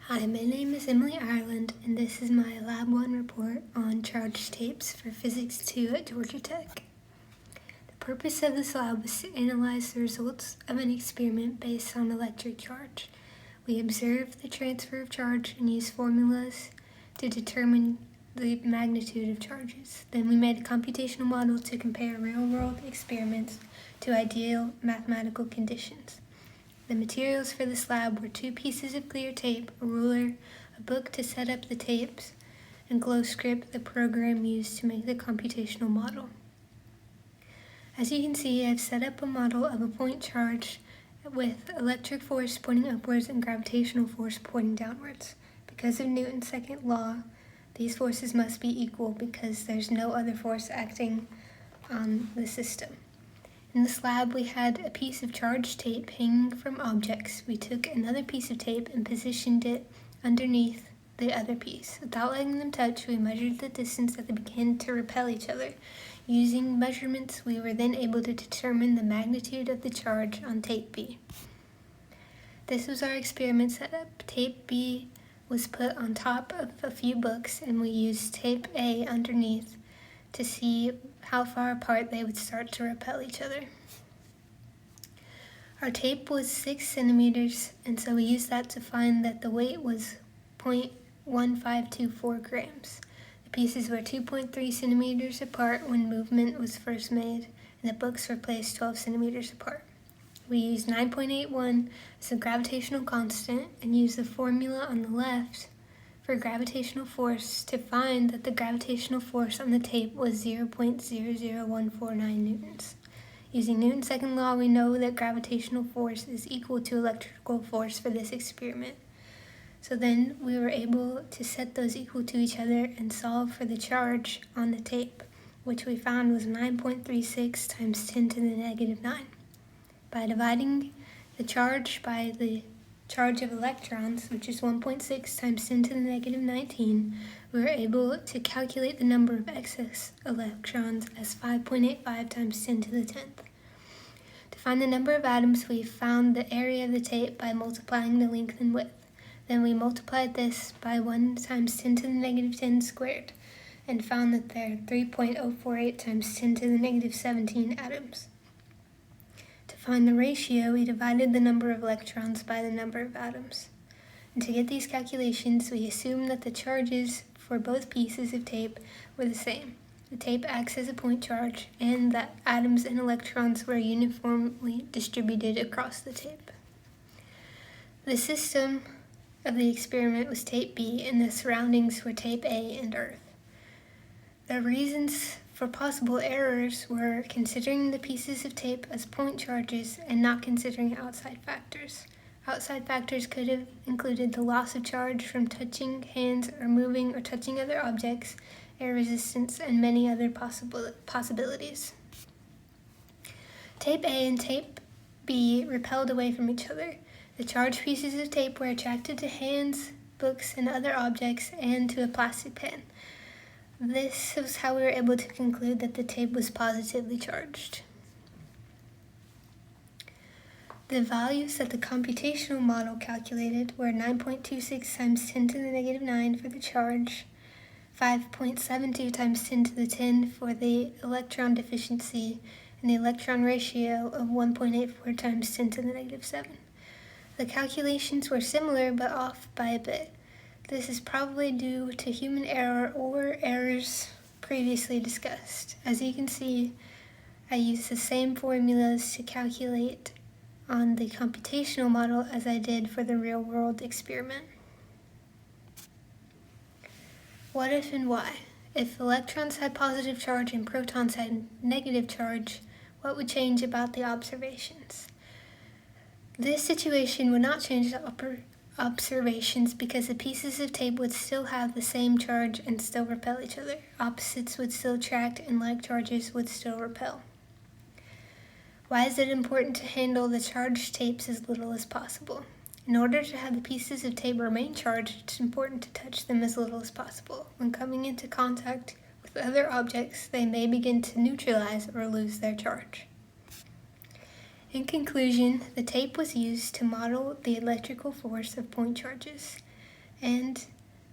Hi, my name is Emily Ireland, and this is my Lab 1 report on charge tapes for Physics 2 at Georgia Tech. The purpose of this lab was to analyze the results of an experiment based on electric charge. We observed the transfer of charge and used formulas to determine the magnitude of charges. Then we made a computational model to compare real-world experiments to ideal mathematical conditions. The materials for this lab were 2 pieces of clear tape, a ruler, a book to set up the tapes, and GlowScript, the program used to make the computational model. As you can see, I've set up a model of a point charge with electric force pointing upwards and gravitational force pointing downwards. Because of Newton's second law, these forces must be equal because there's no other force acting on the system. In this lab, we had a piece of charged tape hanging from objects. We took another piece of tape and positioned it underneath the other piece. Without letting them touch, we measured the distance that they began to repel each other. Using measurements, we were then able to determine the magnitude of the charge on tape B. This was our experiment setup. Tape B was put on top of a few books, and we used tape A underneath to see how far apart they would start to repel each other. Our tape was 6 centimeters, and so we used that to find that the weight was 0.1524 grams. The pieces were 2.3 centimeters apart when movement was first made, and the books were placed 12 centimeters apart. We used 9.81 as a gravitational constant and used the formula on the left for gravitational force to find that the gravitational force on the tape was 0.00149 newtons. Using Newton's second law, we know that gravitational force is equal to electrical force for this experiment. So then we were able to set those equal to each other and solve for the charge on the tape, which we found was 9.36 times 10 to the negative 9. By dividing the charge by the charge of electrons, which is 1.6 times 10 to the negative 19, we were able to calculate the number of excess electrons as 5.85 times 10 to the 10th. To find the number of atoms, we found the area of the tape by multiplying the length and width. Then we multiplied this by 1 times 10 to the negative 10 squared, and found that there are 3.048 times 10 to the negative 17 atoms. To find the ratio, we divided the number of electrons by the number of atoms. And to get these calculations, we assumed that the charges for both pieces of tape were the same. The tape acts as a point charge, and that atoms and electrons were uniformly distributed across the tape. The system of the experiment was tape B, and the surroundings were tape A and Earth. The reasons for possible errors were considering the pieces of tape as point charges and not considering outside factors. Outside factors could have included the loss of charge from touching hands or moving or touching other objects, air resistance, and many other possibilities. Tape A and tape B repelled away from each other. The charged pieces of tape were attracted to hands, books, and other objects, and to a plastic pen. This was how we were able to conclude that the tape was positively charged. The values that the computational model calculated were 9.26 times 10 to the negative 9 for the charge, 5.72 times 10 to the 10 for the electron deficiency, and the electron ratio of 1.84 times 10 to the negative 7. The calculations were similar but off by a bit. This is probably due to human error or errors previously discussed. As you can see, I used the same formulas to calculate on the computational model as I did for the real-world experiment. What if and why? If electrons had positive charge and protons had negative charge, what would change about the observations? This situation would not change the observations because the pieces of tape would still have the same charge and still repel each other. Opposites would still attract and like charges would still repel. Why is it important to handle the charged tapes as little as possible? In order to have the pieces of tape remain charged, it's important to touch them as little as possible. When coming into contact with other objects, they may begin to neutralize or lose their charge. In conclusion, the tape was used to model the electrical force of point charges. And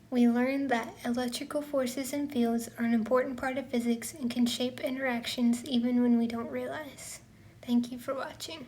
we learned that electrical forces and fields are an important part of physics and can shape interactions even when we don't realize. Thank you for watching.